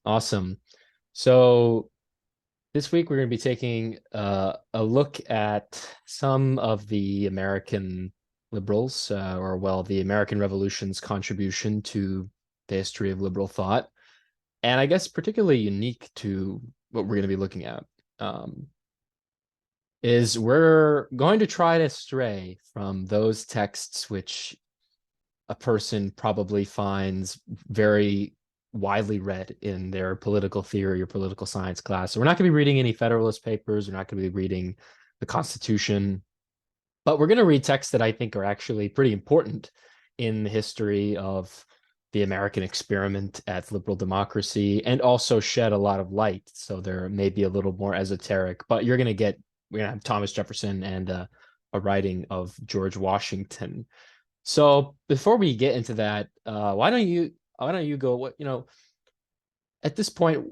awesome. So this week we're going to be taking a look at some of the American liberals, the American Revolution's contribution to the history of liberal thought, and I guess particularly unique to what we're going to be looking at. Um, is we're going to try to stray from those texts which a person probably finds very widely read in their political theory or political science class. So we're not going to be reading any Federalist Papers. We're not going to be reading the Constitution, but we're going to read texts that I think are actually pretty important in the history of the American experiment at liberal democracy and also shed a lot of light. So they're maybe a little more esoteric, but we're going to have Thomas Jefferson and a writing of George Washington. So before we get into that, why don't you go? At this point,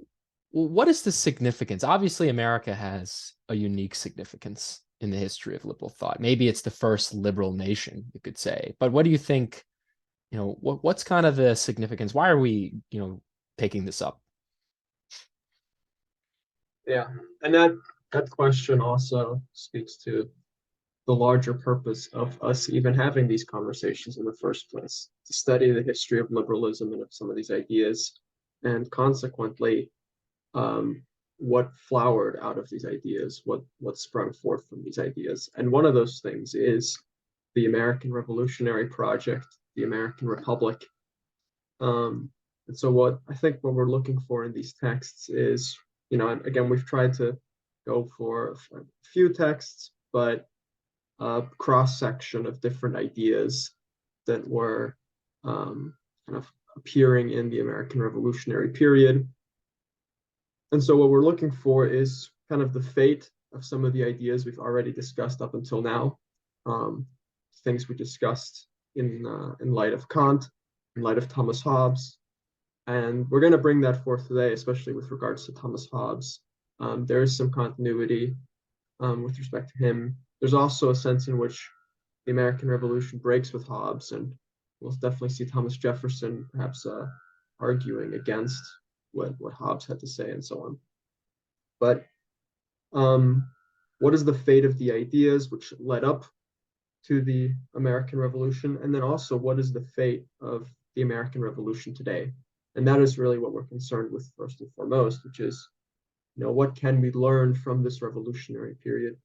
what is the significance? Obviously, America has a unique significance in the history of liberal thought. Maybe it's the first liberal nation, you could say. But what do you think? What's kind of the significance? Why are we, picking this up? Yeah, and that question also speaks to the larger purpose of us even having these conversations in the first place, to study the history of liberalism and of some of these ideas, and consequently, um, what flowered out of these ideas, what sprung forth from these ideas. And one of those things is the American Revolutionary Project, the American Republic. And so what we're looking for in these texts is, and again, we've tried to go for a few texts, but a cross section of different ideas that were kind of appearing in the American Revolutionary period. And so what we're looking for is kind of the fate of some of the ideas we've already discussed up until now, um, things we discussed in light of Kant, in light of Thomas Hobbes, and we're going to bring that forth today, especially with regards to Thomas Hobbes. There is some continuity with respect to him. There's also a sense in which the American Revolution breaks with Hobbes, and we'll definitely see Thomas Jefferson perhaps arguing against what Hobbes had to say and so on. But what is the fate of the ideas which led up to the American Revolution? And then also, what is the fate of the American Revolution today? And that is really what we're concerned with first and foremost, which is, what can we learn from this revolutionary period?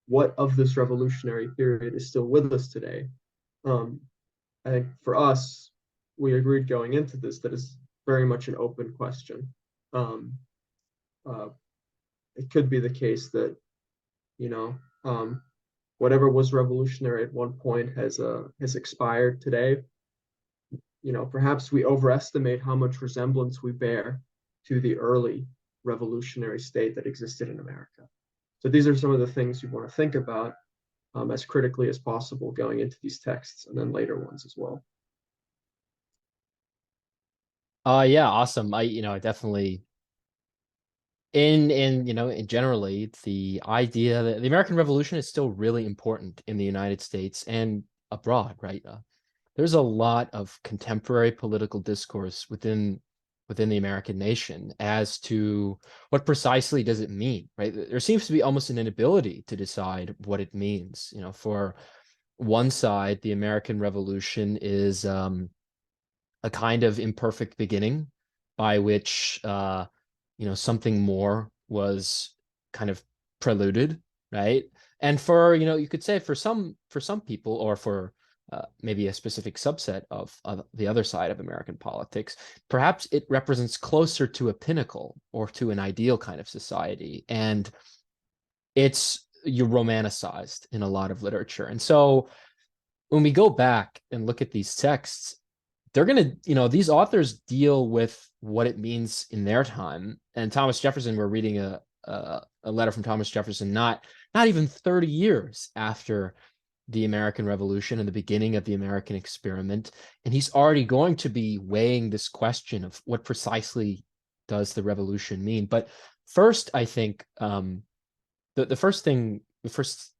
What of this revolutionary period is still with us today? I think for us, we agreed going into this that is very much an open question. Um, uh, it could be the case that, you know, whatever was revolutionary at one point has expired today. Perhaps we overestimate how much resemblance we bear to the early revolutionary state that existed in America. So these are some of the things we want to think about as critically as possible going into these texts and then later ones as well. Yeah, awesome. I definitely in generally the idea that the American Revolution is still really important in the United States and abroad, right? There's a lot of contemporary political discourse within the American nation as to what precisely does it mean, right? There seems to be almost an inability to decide what it means. For one side, the American Revolution is a kind of imperfect beginning by which something more was kind of preluded, right? And for you could say for some people, or for maybe a specific subset of the other side of American politics, perhaps it represents closer to a pinnacle or to an ideal kind of society, and it's you romanticized in a lot of literature. And so when we go back and look at these texts, they're going to, these authors deal with what it means in their time. And Thomas Jefferson, we're reading a letter from Thomas Jefferson, not even 30 years after the American Revolution and the beginning of the American experiment. And he's already going to be weighing this question of what precisely does the revolution mean. But first, I think the first,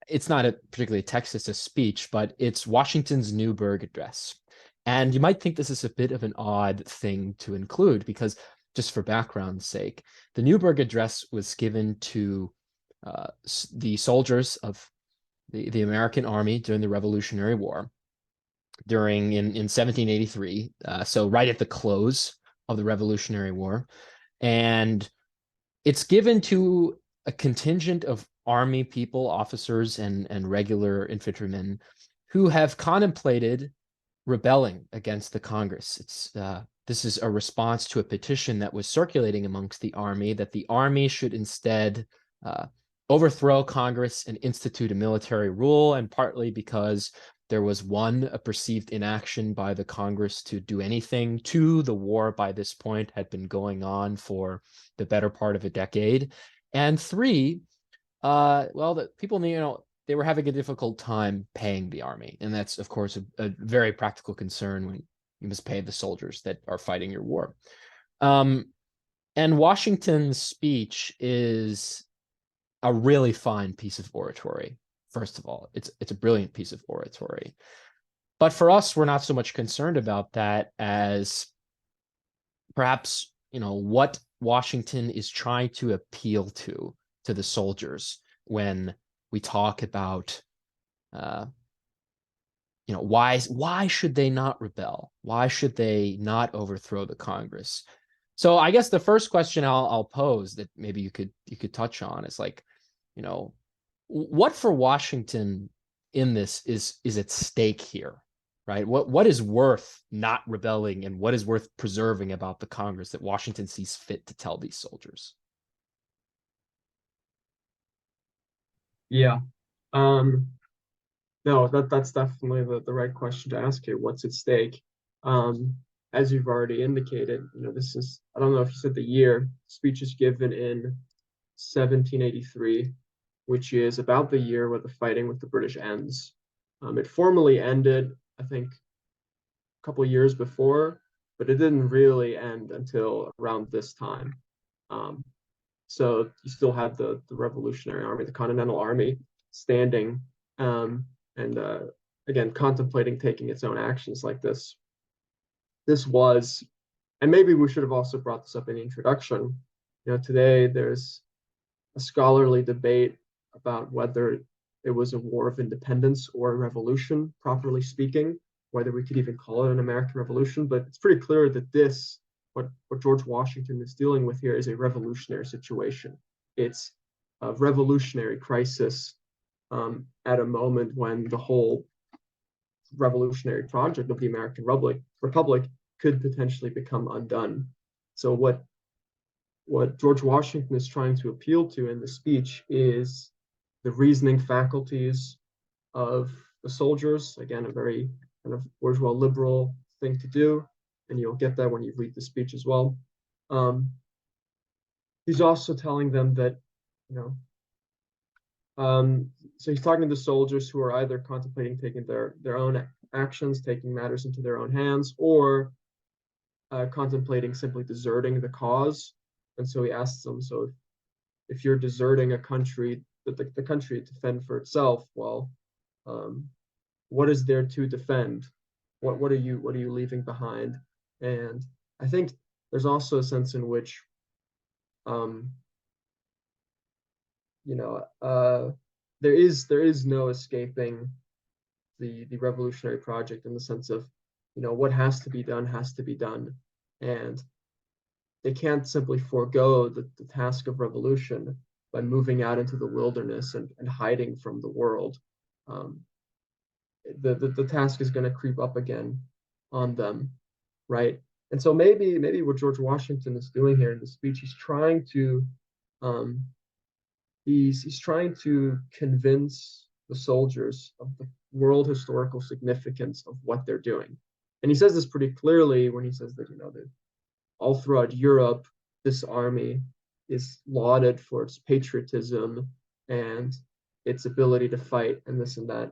it's not particularly a text, it's a speech, but it's Washington's Newburgh address. And you might think this is a bit of an odd thing to include because just for background's sake, the Newburgh Address was given to the soldiers of the American Army during the Revolutionary War in 1783, so right at the close of the Revolutionary War. And it's given to a contingent of Army people, officers, and regular infantrymen who have contemplated rebelling against the Congress. This is a response to a petition that was circulating amongst the Army that the Army should instead overthrow Congress and institute a military rule, and partly because there was a perceived inaction by the Congress to do anything. Two, the war by this point had been going on for the better part of a decade. And three, the people, they were having a difficult time paying the Army. And that's, of course, a very practical concern when you must pay the soldiers that are fighting your war. And Washington's speech is a really fine piece of oratory. First of all, it's a brilliant piece of oratory. But for us, we're not so much concerned about that as perhaps, what Washington is trying to appeal to the soldiers when we talk about, why should they not rebel? Why should they not overthrow the Congress? So I guess the first question I'll pose that maybe you could touch on is like, what for Washington in this is at stake here, right? What is worth not rebelling, and what is worth preserving about the Congress that Washington sees fit to tell these soldiers? Yeah. No, that's definitely the right question to ask here. What's at stake? As you've already indicated, this is, I don't know if you said the year, speech is given in 1783, which is about the year where the fighting with the British ends. It formally ended, I think, a couple of years before, but it didn't really end until around this time. So you still had the Revolutionary Army, the Continental Army, standing, and again, contemplating taking its own actions like this. This was, and maybe we should have also brought this up in the introduction. Today there's a scholarly debate about whether it was a war of independence or a revolution, properly speaking, whether we could even call it an American Revolution. But it's pretty clear that what George Washington is dealing with here is a revolutionary situation. It's a revolutionary crisis at a moment when the whole revolutionary project of the American Republic could potentially become undone. So what George Washington is trying to appeal to in the speech is the reasoning faculties of the soldiers. Again, a very kind of bourgeois liberal thing to do, and you'll get that when you read the speech as well. He's also telling them that, so he's talking to soldiers who are either contemplating taking their own actions, taking matters into their own hands, or contemplating simply deserting the cause. And so he asks them, so if you're deserting a country, the country to defend for itself, well, what is there to defend? What are you leaving behind? And I think there's also a sense in which, there is no escaping the revolutionary project in the sense of, what has to be done, and they can't simply forego the task of revolution by moving out into the wilderness and hiding from the world. The task is going to creep up again on them, right? And so maybe what George Washington is doing here in the speech, he's trying to convince the soldiers of the world historical significance of what they're doing. And he says this pretty clearly when he says that, that all throughout Europe, this army is lauded for its patriotism and its ability to fight and this and that.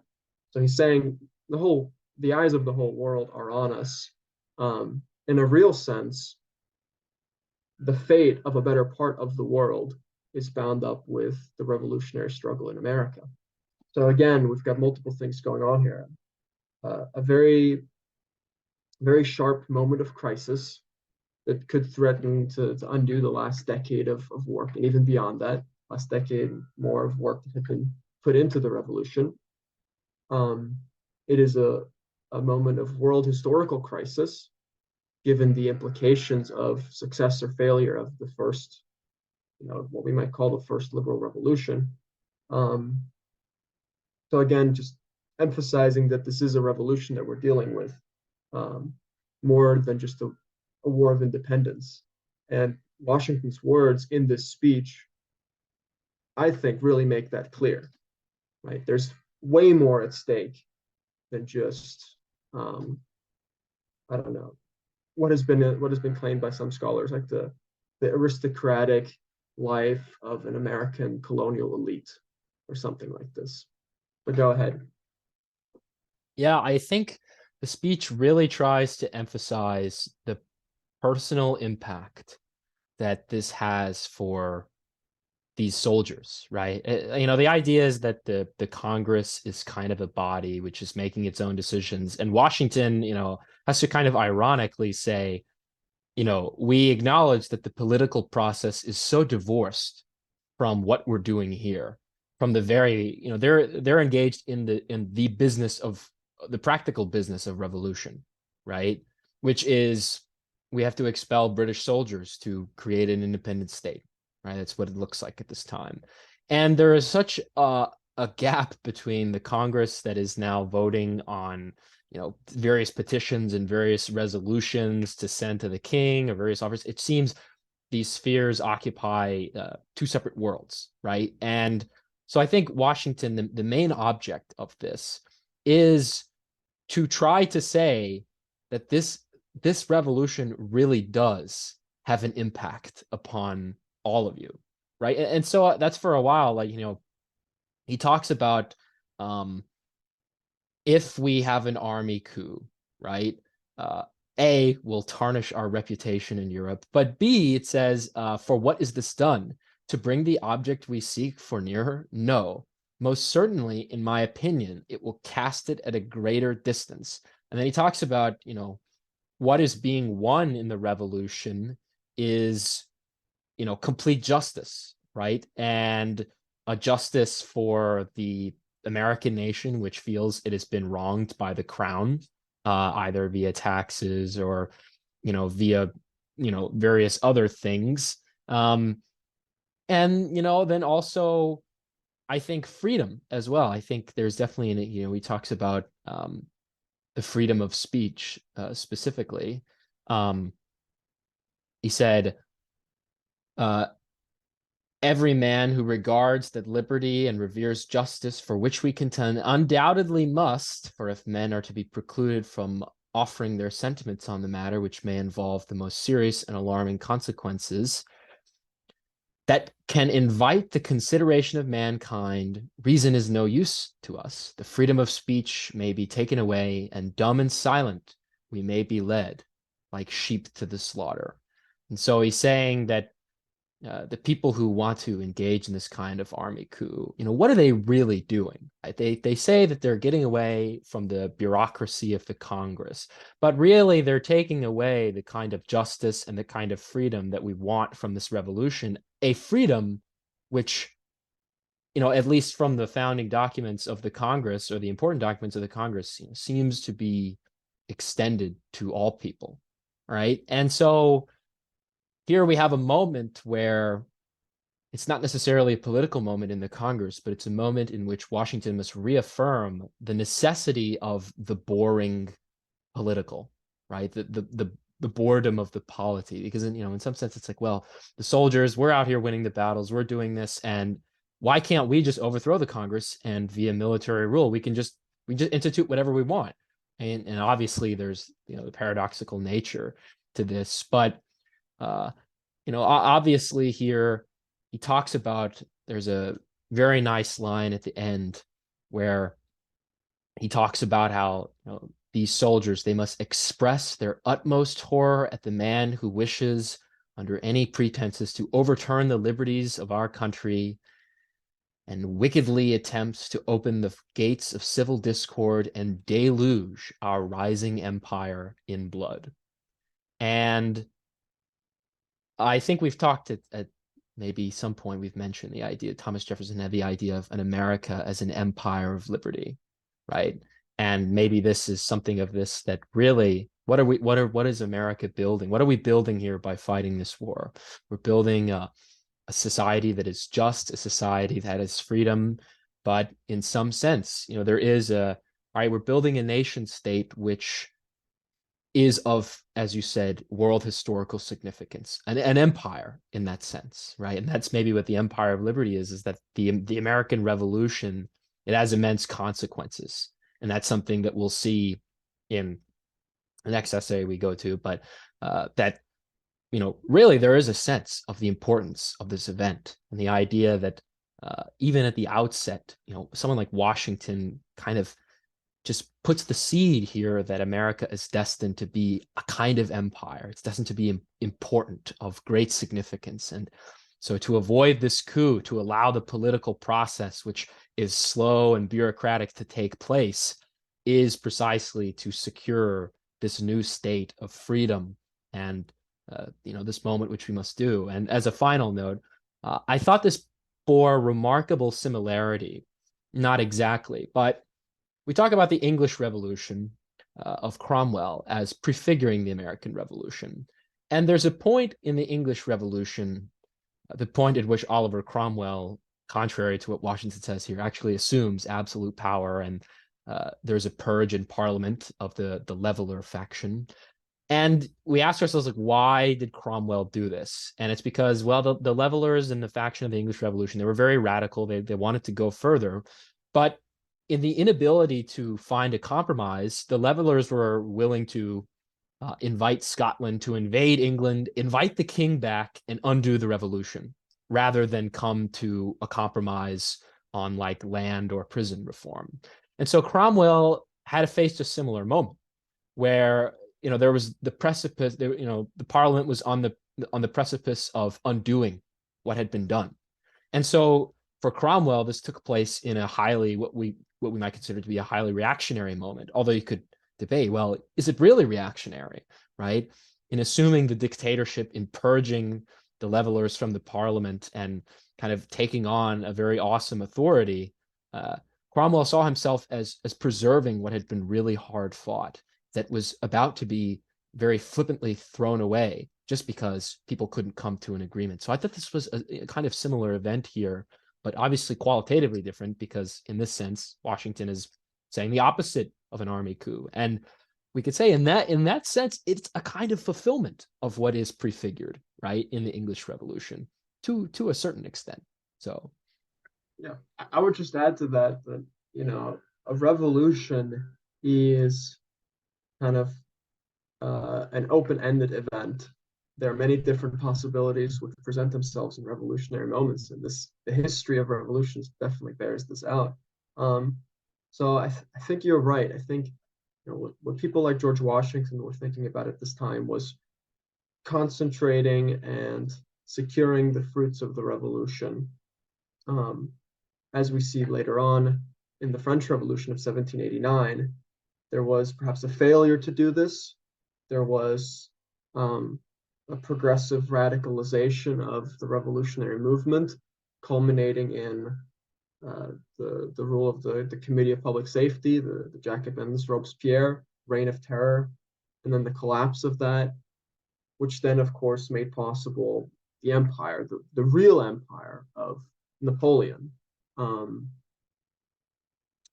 So he's saying the eyes of the whole world are on us. In a real sense, the fate of a better part of the world is bound up with the revolutionary struggle in America. So again, we've got multiple things going on here. A very, very sharp moment of crisis, that could threaten to undo the last decade of work, and even beyond that, last decade more of work that had been put into the revolution. It is a moment of world historical crisis, given the implications of success or failure of the first, what we might call the first liberal revolution. Um, so again, just emphasizing that this is a revolution that we're dealing with, um, more than just a war of independence. And Washington's words in this speech, I think, really make that clear. Right? There's way more at stake than just, I don't know, what has been claimed by some scholars, like the aristocratic life of an American colonial elite or something like this. But go ahead. Yeah, I think the speech really tries to emphasize the personal impact that this has for these soldiers, right? The idea is that the Congress is kind of a body which is making its own decisions, and Washington, has to kind of ironically say, we acknowledge that the political process is so divorced from what we're doing here, from the very, they're engaged in the business of the practical business of revolution, right? Which is we have to expel British soldiers to create an independent state, right? That's what it looks like at this time. And there is such a gap between the Congress that is now voting on, various petitions and various resolutions to send to the king or various offers. It seems these spheres occupy two separate worlds, right? And so I think Washington, the main object of this is to try to say that this revolution really does have an impact upon all of you, right? And so that's for a while, like, he talks about if we have an army coup, right? A, will tarnish our reputation in Europe, but B, it says, for what is this done? To bring the object we seek for nearer? No. Most certainly, in my opinion, it will cast it at a greater distance. And then he talks about, what is being won in the revolution is, complete justice, right? And a justice for the American nation, which feels it has been wronged by the crown, either via taxes or, via, various other things. And, then also, I think freedom as well. I think there's definitely, he talks about the freedom of speech specifically. He said, uh, every man who regards that liberty and reveres justice for which we contend undoubtedly must, for if men are to be precluded from offering their sentiments on the matter, which may involve the most serious and alarming consequences, that can invite the consideration of mankind, reason is no use to us. The freedom of speech may be taken away, and dumb and silent we may be led like sheep to the slaughter. And so he's saying that the people who want to engage in this kind of army coup, what are they really doing? Right? They say that they're getting away from the bureaucracy of the Congress, but really they're taking away the kind of justice and the kind of freedom that we want from this revolution, a freedom which, at least from the founding documents of the Congress or the important documents of the Congress, seems to be extended to all people, right? And so here we have a moment where it's not necessarily a political moment in the Congress, but it's a moment in which Washington must reaffirm the necessity of the boring political, right? The boredom of the polity, because in some sense it's like, well, the soldiers, we're out here winning the battles, we're doing this, and why can't we just overthrow the Congress and via military rule we just institute whatever we want? And obviously there's the paradoxical nature to this, but obviously here he talks about, there's a very nice line at the end where he talks about how these soldiers, they must express their utmost horror at the man who wishes under any pretenses to overturn the liberties of our country and wickedly attempts to open the gates of civil discord and deluge our rising empire in blood. And I think we've talked at maybe some point we've mentioned the idea. Thomas Jefferson had the idea of an America as an empire of liberty, right? And maybe this is something of this, that really, what is America building? What are we building here by fighting this war? We're building a society that is just, a society that has freedom, but in some sense, there is all right, we're building a nation state which is of, as you said, world historical significance, an empire in that sense, right? And that's maybe what the Empire of Liberty is that the American Revolution, it has immense consequences, and that's something that we'll see in the next essay we go to. But that really there is a sense of the importance of this event, and the idea that even at the outset, someone like Washington kind of just puts the seed here that America is destined to be a kind of empire. It's destined to be important, of great significance. And so to avoid this coup, to allow the political process, which is slow and bureaucratic, to take place, is precisely to secure this new state of freedom and this moment which we must do. And as a final note, I thought this bore remarkable similarity, not exactly, but we talk about the English Revolution of Cromwell as prefiguring the American Revolution. And there's a point in the English Revolution, the point at which Oliver Cromwell, contrary to what Washington says here, actually assumes absolute power, and there's a purge in Parliament of the Leveller faction. And we ask ourselves, like, why did Cromwell do this? And it's because, well, the Levelers and the faction of the English Revolution, they were very radical. They wanted to go further, but in the inability to find a compromise, the Levelers were willing to invite Scotland to invade England, invite the king back, and undo the revolution, rather than come to a compromise on like land or prison reform. And so Cromwell had faced a similar moment where there was the precipice. The Parliament was on the precipice of undoing what had been done, and so for Cromwell, this took place in a highly what we might consider to be a highly reactionary moment. Although you could debate, well, is it really reactionary, right? In assuming the dictatorship, in purging the Levelers from the Parliament, and kind of taking on a very awesome authority, Cromwell saw himself as preserving what had been really hard fought, that was about to be very flippantly thrown away just because people couldn't come to an agreement. So I thought this was a kind of similar event here, but obviously qualitatively different, because in this sense, Washington is saying the opposite of an army coup. And we could say in that sense, it's a kind of fulfillment of what is prefigured, right, in the English Revolution to a certain extent. So yeah, I would just add to that a revolution is kind of an open-ended event. There are many different possibilities which present themselves in revolutionary moments, and the history of revolutions definitely bears this out. So I think you're right. I think what people like George Washington were thinking about at this time was concentrating and securing the fruits of the revolution. As we see later on in the French Revolution of 1789, there was perhaps a failure to do this. There was a progressive radicalization of the revolutionary movement, culminating in the rule of the Committee of Public Safety, the Jacobins, Robespierre, Reign of Terror, and then the collapse of that, which then, of course, made possible the empire, the real empire of Napoleon.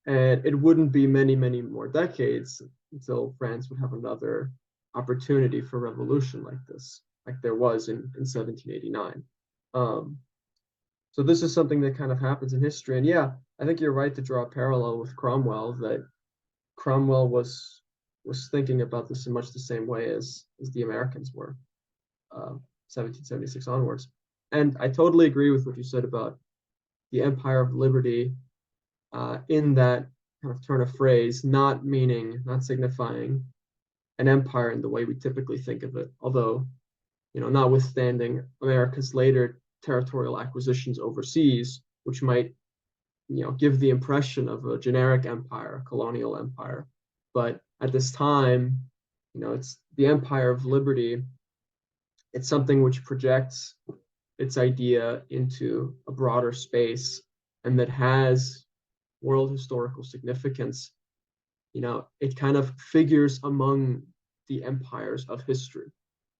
And it wouldn't be many, many more decades until France would have another opportunity for revolution like this, like there was in 1789. So this is something that kind of happens in history. And yeah, I think you're right to draw a parallel with Cromwell, that Cromwell was thinking about this in much the same way as the Americans were, 1776 onwards. And I totally agree with what you said about the Empire of Liberty, in that kind of turn of phrase, not signifying an empire in the way we typically think of it. Although, notwithstanding America's later territorial acquisitions overseas, which might, give the impression of a generic empire, a colonial empire. But at this time, it's the Empire of Liberty it's something which projects its idea into a broader space and that has world historical significance, it kind of figures among the empires of history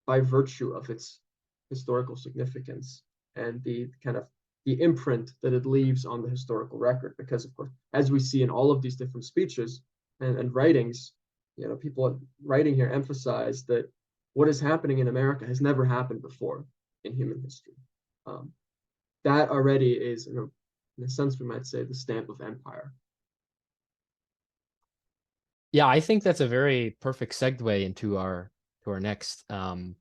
by virtue of its historical significance and the kind of the imprint that it leaves on the historical record. Because of course, as we see in all of these different speeches and writings, people writing here emphasize that what is happening in America has never happened before in human history. That already is, in a sense, we might say, the stamp of empire. Yeah, I think that's a very perfect segue into our next, and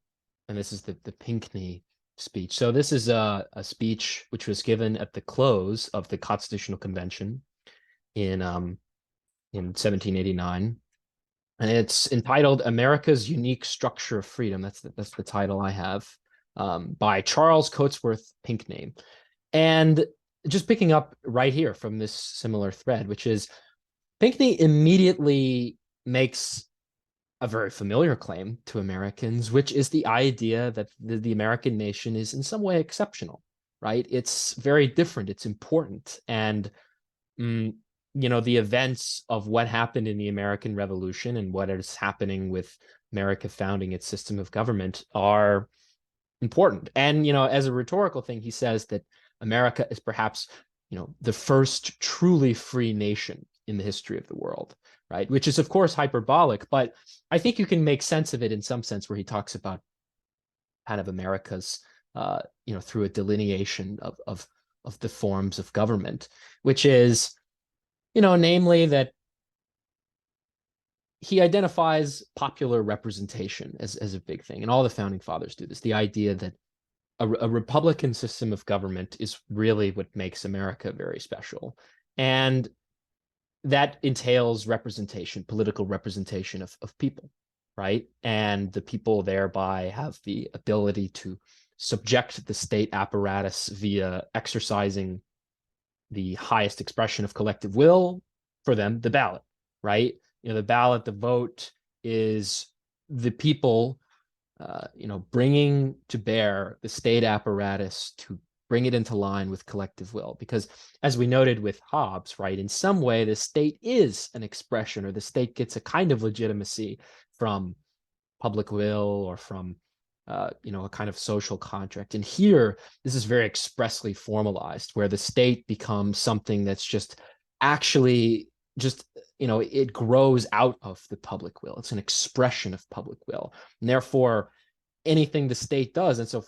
this is the Pinckney speech. So this is a speech which was given at the close of the Constitutional Convention in 1789, and it's entitled "America's Unique Structure of Freedom." That's the title I have, by Charles Cotesworth Pinckney. And just picking up right here from this similar thread, which is Pinckney immediately makes a very familiar claim to Americans, which is the idea that the American nation is in some way exceptional, right? It's very different. It's important. And, the events of what happened in the American Revolution and what is happening with America founding its system of government are important. And, as a rhetorical thing, he says that America is perhaps, the first truly free nation in the history of the world, right? Which is, of course, hyperbolic, but I think you can make sense of it in some sense where he talks about kind of America's, through a delineation of the forms of government, which is, namely that he identifies popular representation as a big thing. And all the founding fathers do this, the idea that a Republican system of government is really what makes America very special. And that entails representation, political representation of people, right? And the people thereby have the ability to subject the state apparatus via exercising the highest expression of collective will, for them, the ballot, right? The ballot, the vote is the people, bringing to bear the state apparatus to bring it into line with collective will. Because as we noted with Hobbes, right, in some way, the state is an expression, or the state gets a kind of legitimacy from public will or from, a kind of social contract. And here, this is very expressly formalized, where the state becomes something that's just actually just, it grows out of the public will. It's an expression of public will. And therefore, anything the state does, and so,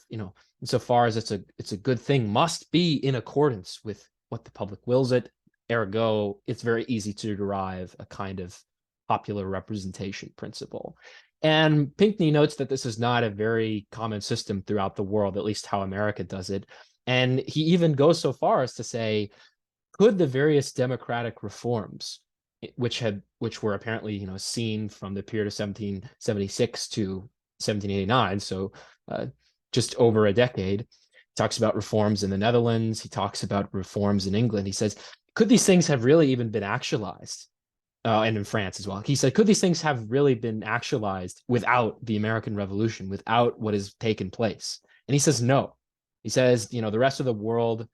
insofar as it's a good thing, must be in accordance with what the public wills it. Ergo, it's very easy to derive a kind of popular representation principle. And Pinckney notes that this is not a very common system throughout the world, at least how America does it. And he even goes so far as to say, could the various democratic reforms, which were apparently, seen from the period of 1776 to 1789, so just over a decade. He talks about reforms in the Netherlands. He talks about reforms in England. He says, could these things have really even been actualized? And in France as well. He said, could these things have really been actualized without the American Revolution, without what has taken place? And he says, no. He says, the rest of the world,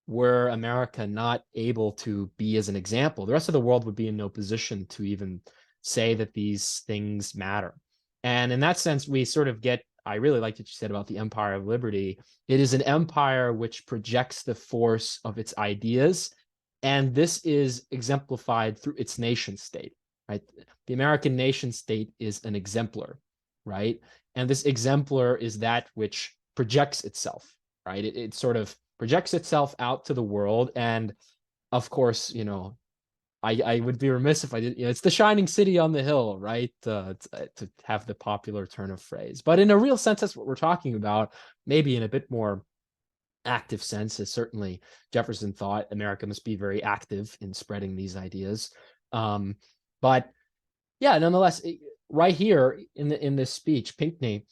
were America not able to be as an example, the rest of the world would be in no position to even say that these things matter. And in that sense, we sort of get, I really liked what you said about the Empire of Liberty. It is an empire which projects the force of its ideas. And this is exemplified through its nation state, right? The American nation state is an exemplar, right? And this exemplar is that which projects itself, right? It sort of projects itself out to the world. And of course, I would be remiss if I didn't, it's the shining city on the hill, right? To have the popular turn of phrase. But in a real sense, that's what we're talking about, maybe in a bit more active sense, as certainly Jefferson thought America must be very active in spreading these ideas. But yeah, nonetheless, right here in this speech, Pinckney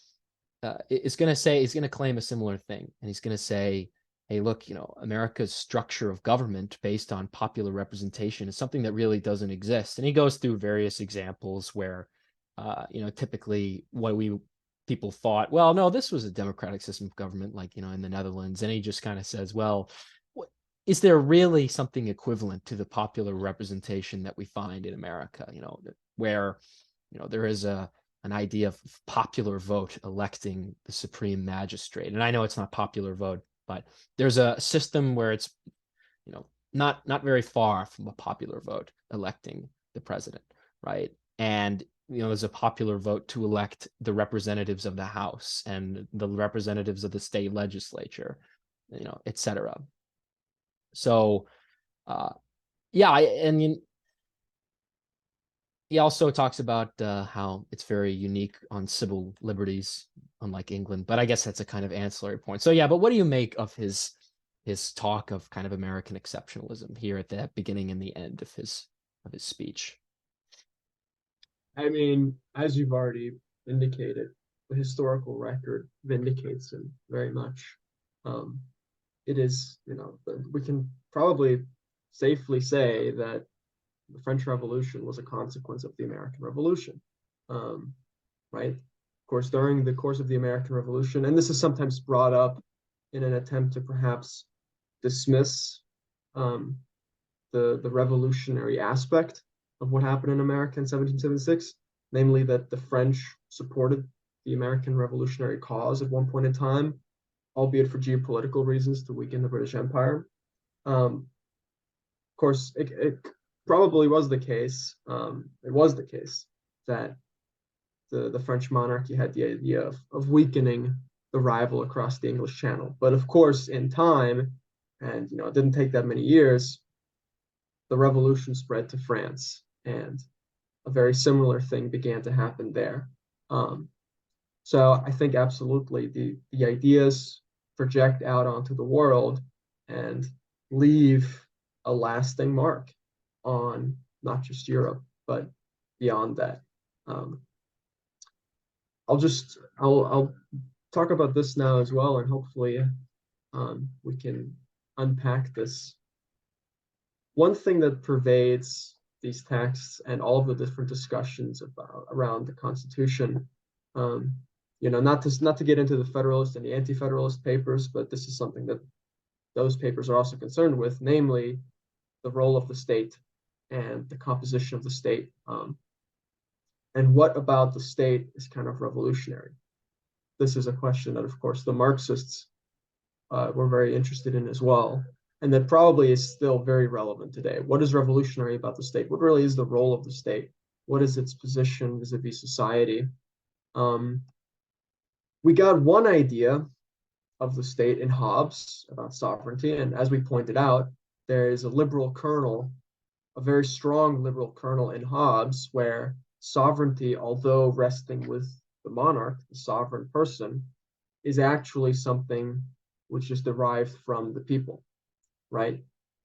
is going to claim a similar thing. And he's going to say, hey, look, America's structure of government based on popular representation is something that really doesn't exist. And he goes through various examples where, typically what we people thought, well, no, this was a democratic system of government, like, in the Netherlands. And he just kind of says, well, is there really something equivalent to the popular representation that we find in America, where, there is an idea of popular vote electing the supreme magistrate. And I know it's not popular vote, but there's a system where it's, not very far from a popular vote electing the president, right? And there's a popular vote to elect the representatives of the House and the representatives of the state legislature, et cetera. So, yeah, and he also talks about how it's very unique on civil liberties, unlike England. But I guess that's a kind of ancillary point. So yeah, but what do you make of his talk of kind of American exceptionalism here at the beginning and the end of his speech? I mean, as you've already indicated, the historical record vindicates him very much. It is, we can probably safely say that the French Revolution was a consequence of the American Revolution, right? Of course, during the course of the American Revolution, and this is sometimes brought up in an attempt to perhaps dismiss the revolutionary aspect of what happened in America in 1776, namely that the French supported the American revolutionary cause at one point in time, albeit for geopolitical reasons to weaken the British Empire. Of course, it probably was the case. It was the case that the French monarchy had the idea of weakening the rival across the English Channel. But of course, in time, and it didn't take that many years, the revolution spread to France, and a very similar thing began to happen there. So I think absolutely the ideas project out onto the world and leave a lasting mark on not just Europe, but beyond that. I'll talk about this now as well, and hopefully we can unpack this. One thing that pervades these texts and all of the different discussions around the Constitution, not to get into the Federalist and the Anti-Federalist papers, but this is something that those papers are also concerned with, namely the role of the state and the composition of the state. And what about the state is kind of revolutionary? This is a question that, of course, the Marxists were very interested in as well, and that probably is still very relevant today. What is revolutionary about the state? What really is the role of the state? What is its position vis-a-vis society? We got one idea of the state in Hobbes about sovereignty, and as we pointed out, there is a liberal kernel, a very strong liberal kernel in Hobbes, where sovereignty, although resting with the monarch, the sovereign person, is actually something which is derived from the people, right?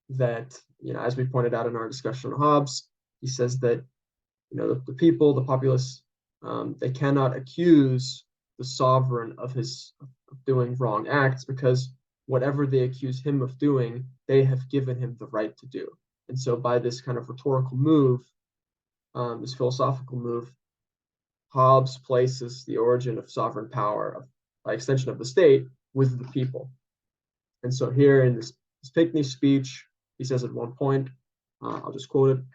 That, as we pointed out in our discussion on Hobbes, he says that, the people, the populace, they cannot accuse the sovereign of doing wrong acts, because whatever they accuse him of doing, they have given him the right to do. And so by this kind of rhetorical move, this philosophical move, Hobbes places the origin of sovereign power, by extension of the state, with the people. And so here in this Pinckney speech, he says at one point, I'll just quote it: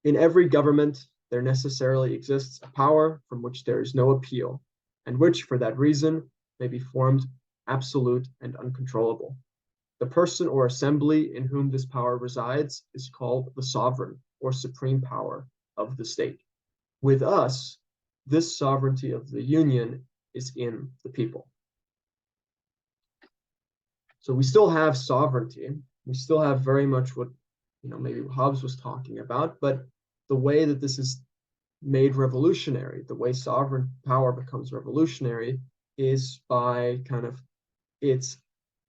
"In every government, there necessarily exists a power from which there is no appeal, and which, for that reason, may be formed absolute and uncontrollable. The person or assembly in whom this power resides is called the sovereign or supreme power of the state. With us, this sovereignty of the Union is in the people." So we still have sovereignty. We still have very much what, maybe Hobbes was talking about, but the way that this is made revolutionary, the way sovereign power becomes revolutionary, is by kind of its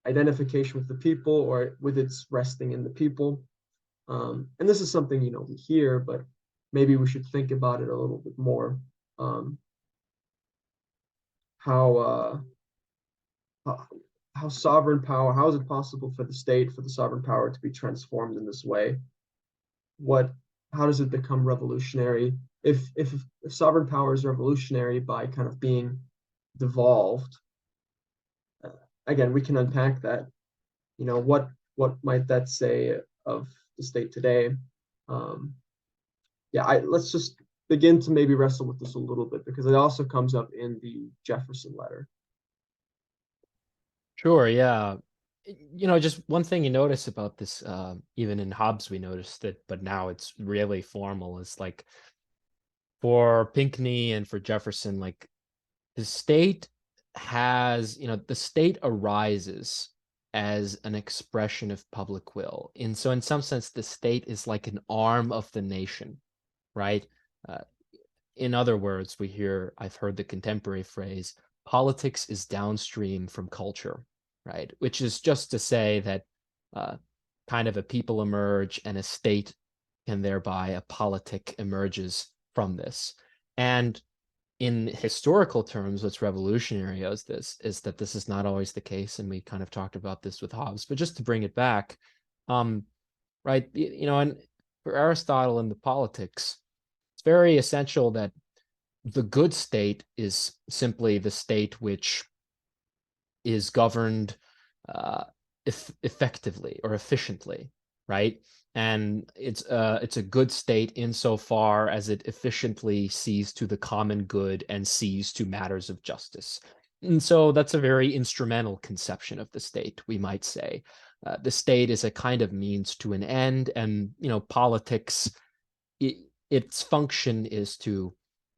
identification with the people, or with its resting in the people. And this is something, we hear, but maybe we should think about it a little bit more. How sovereign power, how is it possible for the state, for the sovereign power to be transformed in this way? How does it become revolutionary? if sovereign power is revolutionary by kind of being devolved, uh, again, we can unpack that. What might that say of the state today? Um, yeah, let's just begin to maybe wrestle with this a little bit because it also comes up in the Jefferson letter. Sure, yeah. Just one thing you notice about this, even in Hobbes, we noticed it, but now it's really formal, is like for Pinckney and for Jefferson, like the state the state arises as an expression of public will. And so in some sense, the state is like an arm of the nation, right? Uh, in other words, I've heard the contemporary phrase, politics is downstream from culture, right? Which is just to say that uh, kind of a people emerge and a state and thereby a politic emerges from this. And in historical terms, what's revolutionary is that this is not always the case, and we kind of talked about this with Hobbes. But just to bring it back, um, right, and for Aristotle in the Politics, it's very essential that the good state is simply the state which is governed effectively or efficiently, right? And it's a good state insofar as it efficiently sees to the common good and sees to matters of justice. And so that's a very instrumental conception of the state, we might say. The state is a kind of means to an end, and politics, its function is to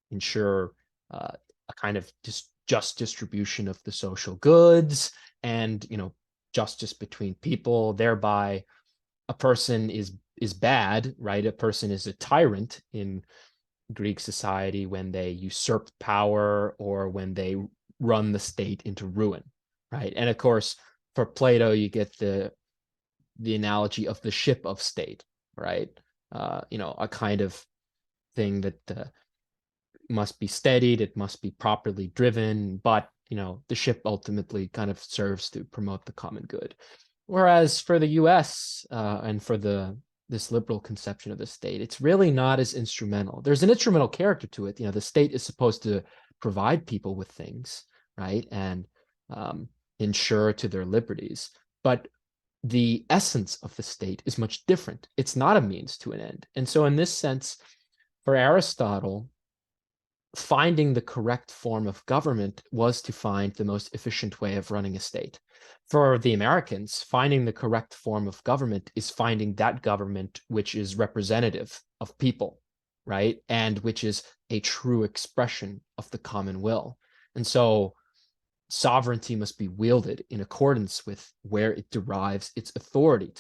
ensure a kind of just distribution of the social goods and justice between people. Thereby, a person is bad, right? A person is a tyrant in Greek society when they usurp power or when they run the state into ruin, right? And of course, for Plato, you get the analogy of the ship of state, right? A kind of thing that must be steadied, it must be properly driven, but the ship ultimately kind of serves to promote the common good. Whereas for the US and for this liberal conception of the state, it's really not as instrumental. There's an instrumental character to it. The state is supposed to provide people with things, right? And ensure to their liberties. But the essence of the state is much different. It's not a means to an end. And so in this sense, for Aristotle, finding the correct form of government was to find the most efficient way of running a state. For the Americans, finding the correct form of government is finding that government which is representative of people, right? And which is a true expression of the common will. And so sovereignty must be wielded in accordance with where it derives its authority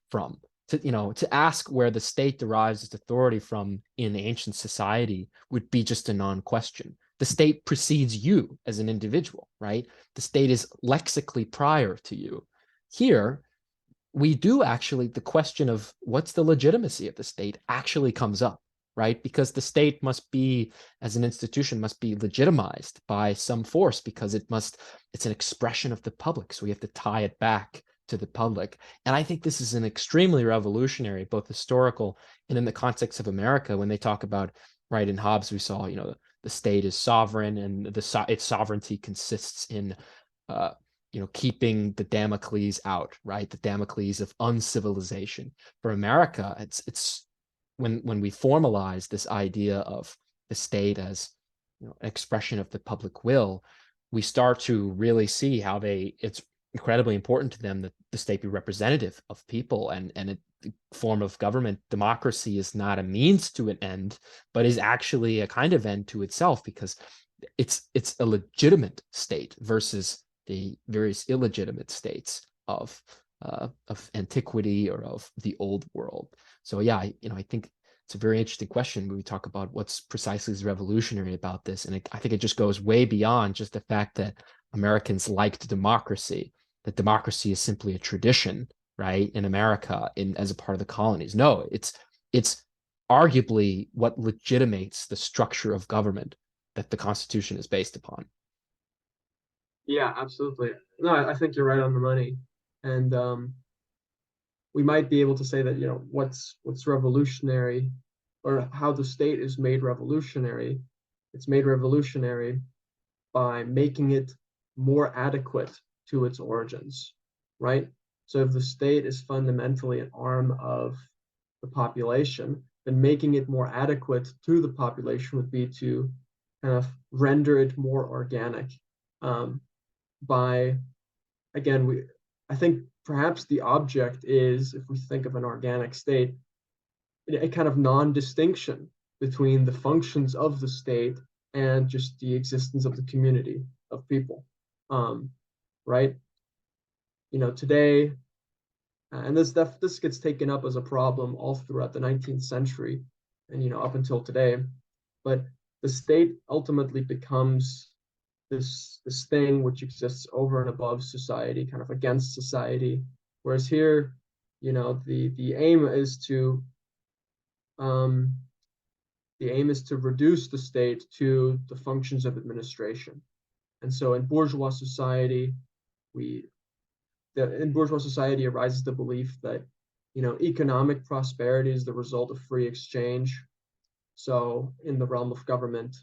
from. To ask where the state derives its authority from in ancient society would be just a non-question. The state precedes you as an individual, right? The state is lexically prior to you. Here, we do actually, the question of what's the legitimacy of the state actually comes up, right? Because the state must be, as an institution, must be legitimized by some force because it's an expression of the public. So we have to tie it back to the public. And I think this is an extremely revolutionary, both historical and in the context of America, when they talk about, right, in Hobbes, we saw, the state is sovereign and its sovereignty consists in, keeping the Damocles out, right? The Damocles of uncivilization. For America, it's when we formalize this idea of the state as an expression of the public will, we start to really see how it's incredibly important to them that the state be representative of people and a form of government. Democracy is not a means to an end, but is actually a kind of end to itself because it's a legitimate state versus the various illegitimate states of antiquity or of the old world. So yeah, I think it's a very interesting question when we talk about what's precisely revolutionary about this, and I think it just goes way beyond just the fact that Americans liked democracy. That democracy is simply a tradition, right, in America as a part of the colonies. No, it's arguably what legitimates the structure of government that the Constitution is based upon. Yeah, absolutely. No, I think you're right on the money. And we might be able to say that, what's revolutionary or how the state is made revolutionary. It's made revolutionary by making it more adequate to its origins, right? So if the state is fundamentally an arm of the population, then making it more adequate to the population would be to kind of render it more organic. By, again, I think perhaps the object is, if we think of an organic state, a kind of non-distinction between the functions of the state and just the existence of the community of people, right? Today, and this gets taken up as a problem all throughout the 19th century, and up until today. But the state ultimately becomes this thing which exists over and above society, kind of against society. Whereas here, the aim is to reduce the state to the functions of administration. And so in bourgeois society, arises the belief that, economic prosperity is the result of free exchange. So in the realm of government,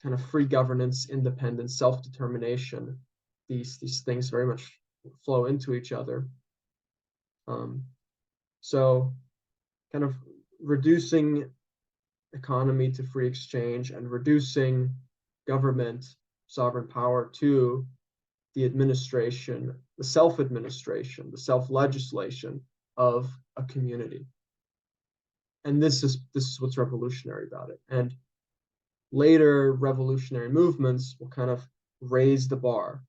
kind of free governance, independence, self-determination, these things very much flow into each other. So kind of reducing economy to free exchange and reducing government sovereign power to the administration, the self-administration, the self-legislation of a community. And this is what's revolutionary about it. And later revolutionary movements will kind of raise the bar.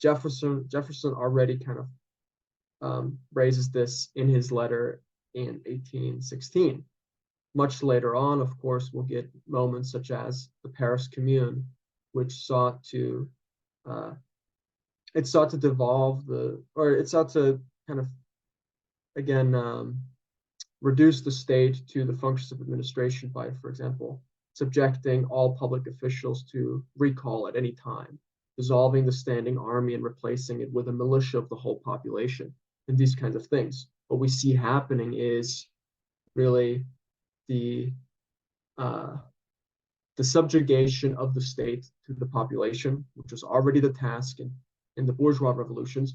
Jefferson already kind of raises this in his letter in 1816. Much later on, of course, we'll get moments such as the Paris Commune, which sought to devolve it sought to kind of, again, reduce the state to the functions of administration by, for example, subjecting all public officials to recall at any time, dissolving the standing army and replacing it with a militia of the whole population, and these kinds of things. What we see happening is really the subjugation of the state to the population, which was already the task in the bourgeois revolutions,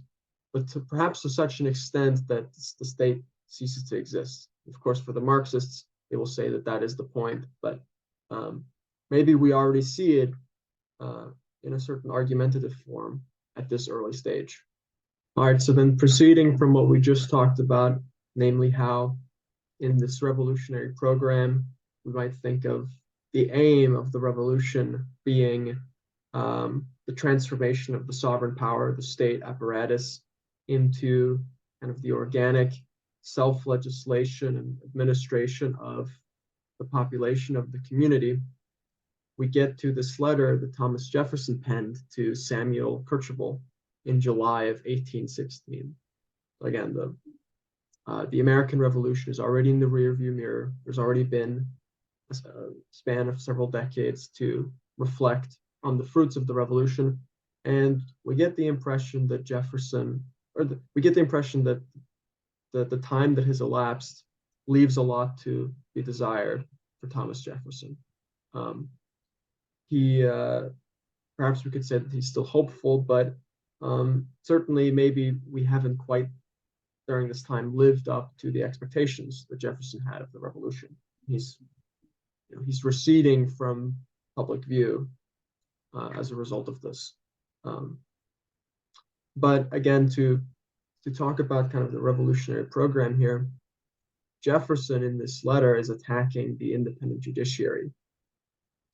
but perhaps to such an extent that the state ceases to exist. Of course, for the Marxists, they will say that is the point, but maybe we already see it in a certain argumentative form at this early stage. All right, so then proceeding from what we just talked about, namely how in this revolutionary program, we might think of the aim of the revolution being the transformation of the sovereign power, the state apparatus, into kind of the organic self-legislation and administration of the population of the community. We get to this letter that Thomas Jefferson penned to Samuel Kercheval in July of 1816. Again, the American Revolution is already in the rearview mirror. There's already been a span of several decades to reflect on the fruits of the revolution, and we get the impression that the time that has elapsed leaves a lot to be desired for Thomas Jefferson. Perhaps we could say that he's still hopeful, but certainly maybe we haven't quite during this time lived up to the expectations that Jefferson had of the revolution. He's receding from public view as a result of this. But again, to talk about kind of the revolutionary program here, Jefferson in this letter is attacking the independent judiciary,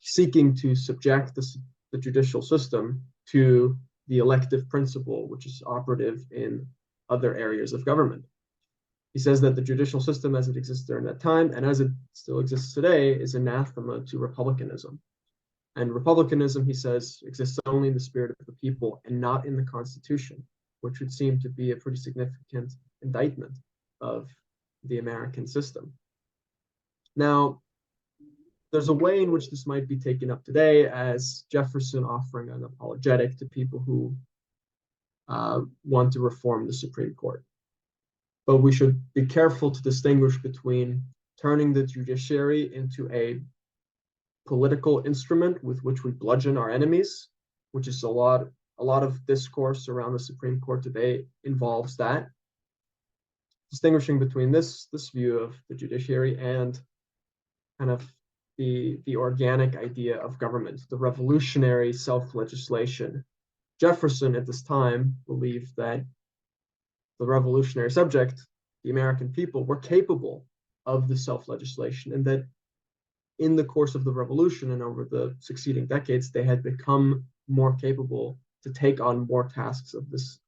seeking to subject the judicial system to the elective principle, which is operative in other areas of government. He says that the judicial system as it exists during that time and as it still exists today is anathema to republicanism. And republicanism, he says, exists only in the spirit of the people and not in the Constitution, which would seem to be a pretty significant indictment of the American system. Now, there's a way in which this might be taken up today as Jefferson offering an apologetic to people who want to reform the Supreme Court. But we should be careful to distinguish between turning the judiciary into a political instrument with which we bludgeon our enemies, which is a lot of discourse around the Supreme Court today involves that. Distinguishing between this view of the judiciary and kind of the organic idea of government, the revolutionary self-legislation. Jefferson at this time believed that the revolutionary subject, the American people, were capable of the self-legislation, and that in the course of the revolution and over the succeeding decades, they had become more capable to take on more tasks of this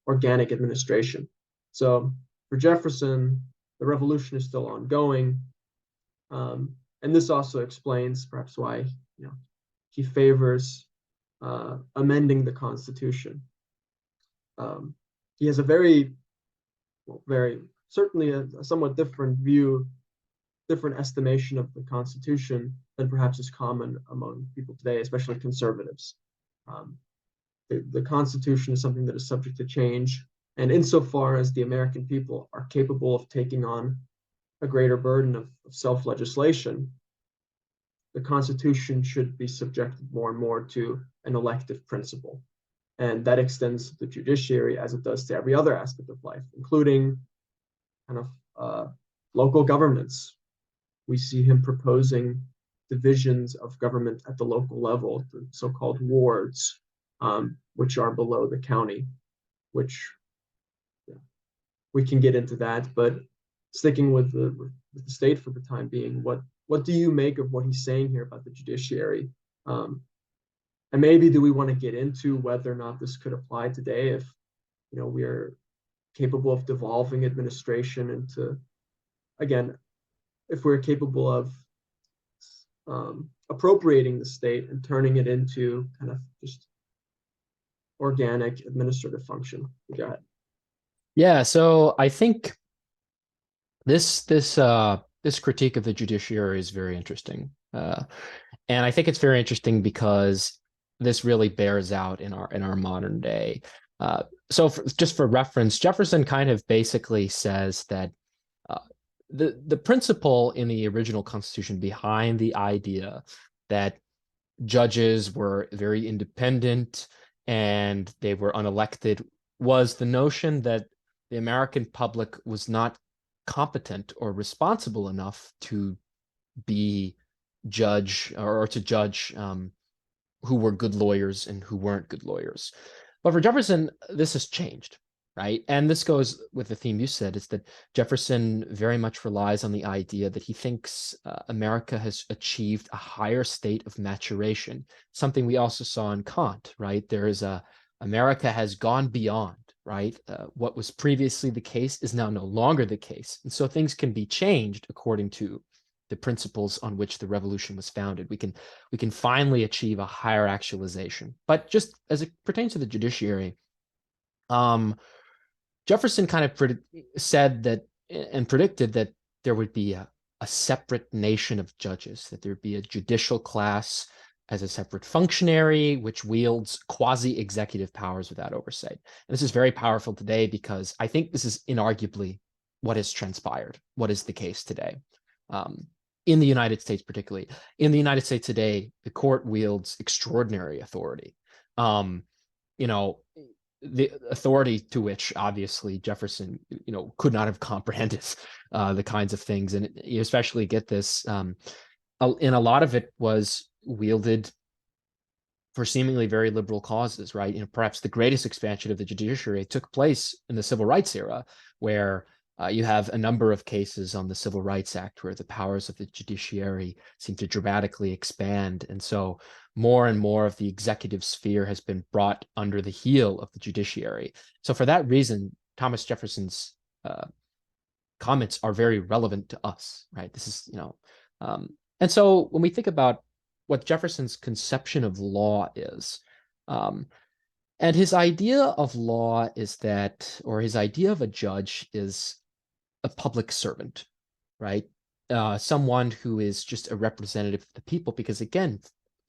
organic administration. So for Jefferson, the revolution is still ongoing. And this also explains perhaps why he favors amending the Constitution. He has a very certainly a somewhat different view, different estimation of the Constitution than perhaps is common among people today, especially conservatives. The Constitution is something that is subject to change, and insofar as the American people are capable of taking on a greater burden of self-legislation, the Constitution should be subjected more and more to an elective principle. And that extends to the judiciary as it does to every other aspect of life, including kind of local governments. We see him proposing divisions of government at the local level, the so-called wards, which are below the county, which we can get into that, but sticking with the state for the time being, what do you make of what he's saying here about the judiciary? And maybe do we want to get into whether or not this could apply today if we are capable of devolving administration into, again, if we're capable of appropriating the state and turning it into kind of just organic administrative function. Go ahead. Yeah, so I think this critique of the judiciary is very interesting, and I think it's very interesting because this really bears out in our modern day. So just for reference, Jefferson kind of basically says that the principle in the original Constitution behind the idea that judges were very independent and they were unelected was the notion that the American public was not competent or responsible enough to be judge or to judge who were good lawyers and who weren't good lawyers. But for Jefferson, this has changed, right? And this goes with the theme you said, is that Jefferson very much relies on the idea that he thinks America has achieved a higher state of maturation, something we also saw in Kant, right? There is America has gone beyond, right? What was previously the case is now no longer the case. And so things can be changed according to the principles on which the revolution was founded. We can finally achieve a higher actualization. But just as it pertains to the judiciary, Jefferson kind of said that and predicted that there would be a separate nation of judges, that there would be a judicial class as a separate functionary, which wields quasi-executive powers without oversight. And this is very powerful today because I think this is inarguably what has transpired, what is the case today. In the United States, particularly. In the United States today, the court wields extraordinary authority. The authority to which obviously Jefferson, could not have comprehended the kinds of things. And you especially get this, and a lot of it was wielded for seemingly very liberal causes, right? Perhaps the greatest expansion of the judiciary took place in the Civil Rights era, where you have a number of cases on the Civil Rights Act where the powers of the judiciary seem to dramatically expand. And so more and more of the executive sphere has been brought under the heel of the judiciary. So for that reason, Thomas Jefferson's comments are very relevant to us, right? This is, and so when we think about what Jefferson's conception of law is, and his idea of law is that, or his idea of a judge is a public servant, right? Someone who is just a representative of the people, because again,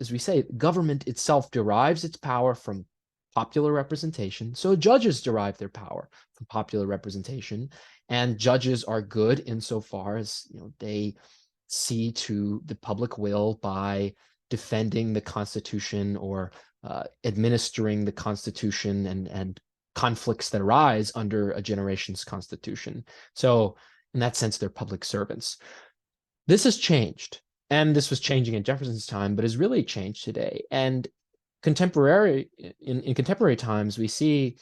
as we say, government itself derives its power from popular representation. So judges derive their power from popular representation. and judges are good insofar as they see to the public will by defending the Constitution or administering the Constitution and conflicts that arise under a generation's Constitution. So in that sense, they're public servants. This has changed, and this was changing in Jefferson's time, but has really changed today. And in contemporary times, we see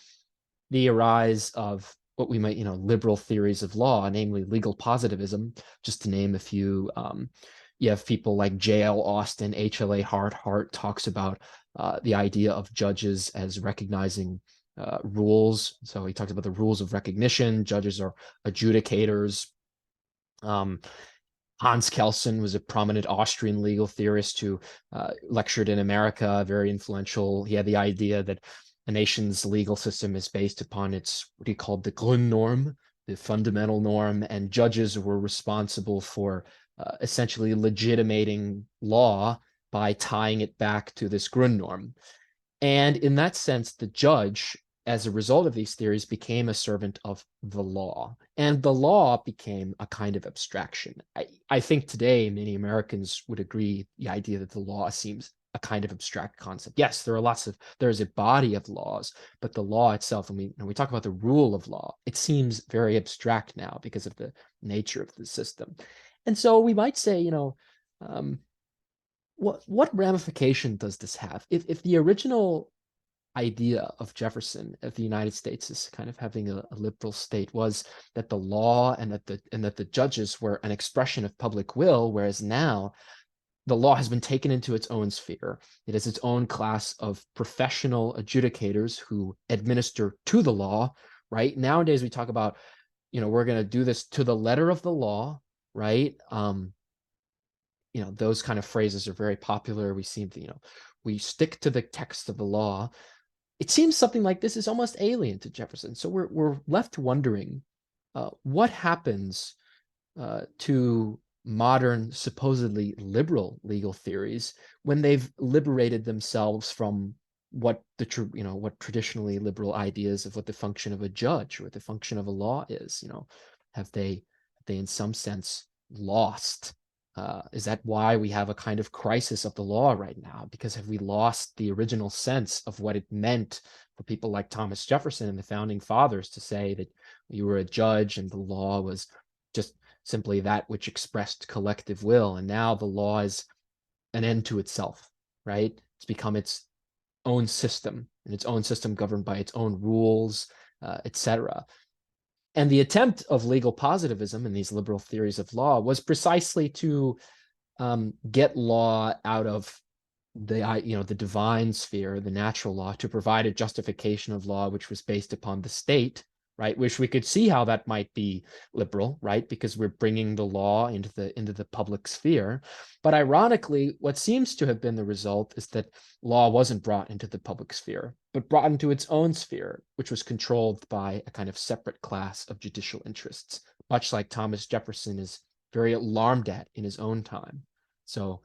the rise of what we might, liberal theories of law, namely legal positivism, just to name a few. You have people like J.L. Austin, H.L.A. Hart talks about the idea of judges as recognizing rules. So he talks about the rules of recognition. Judges are adjudicators. Hans Kelsen was a prominent Austrian legal theorist who lectured in America, very influential. He had the idea that a nation's legal system is based upon its, what he called the Grundnorm, the fundamental norm, and judges were responsible for essentially legitimating law by tying it back to this Grundnorm. And in that sense, the judge, as a result of these theories, became a servant of the law. And the law became a kind of abstraction. I think today many Americans would agree the idea that the law seems a kind of abstract concept. Yes, there is a body of laws, but the law itself, when we talk about the rule of law, it seems very abstract now because of the nature of the system. And so we might say, what ramification does this have? If the original idea of Jefferson of the United States as kind of having a liberal state was that the law and that the judges were an expression of public will, whereas now the law has been taken into its own sphere. It is its own class of professional adjudicators who administer to the law, right? Nowadays we talk about, we're going to do this to the letter of the law, right? Those kind of phrases are very popular. We seem to, we stick to the text of the law. It seems something like this is almost alien to Jefferson. So we're left wondering what happens to modern, supposedly liberal legal theories when they've liberated themselves from what traditionally liberal ideas of what the function of a judge or what the function of a law is. Have they in some sense lost? Is that why we have a kind of crisis of the law right now? Because have we lost the original sense of what it meant for people like Thomas Jefferson and the founding fathers to say that you were a judge and the law was just simply that which expressed collective will? And now the law is an end to itself, right? It's become its own system, and its own system governed by its own rules, etc. And the attempt of legal positivism and these liberal theories of law was precisely to get law out of the divine sphere, the natural law, to provide a justification of law which was based upon the state, right? Which we could see how that might be liberal, right? Because we're bringing the law into the public sphere. But ironically, what seems to have been the result is that law wasn't brought into the public sphere, but brought into its own sphere, which was controlled by a kind of separate class of judicial interests, much like Thomas Jefferson is very alarmed at in his own time. So,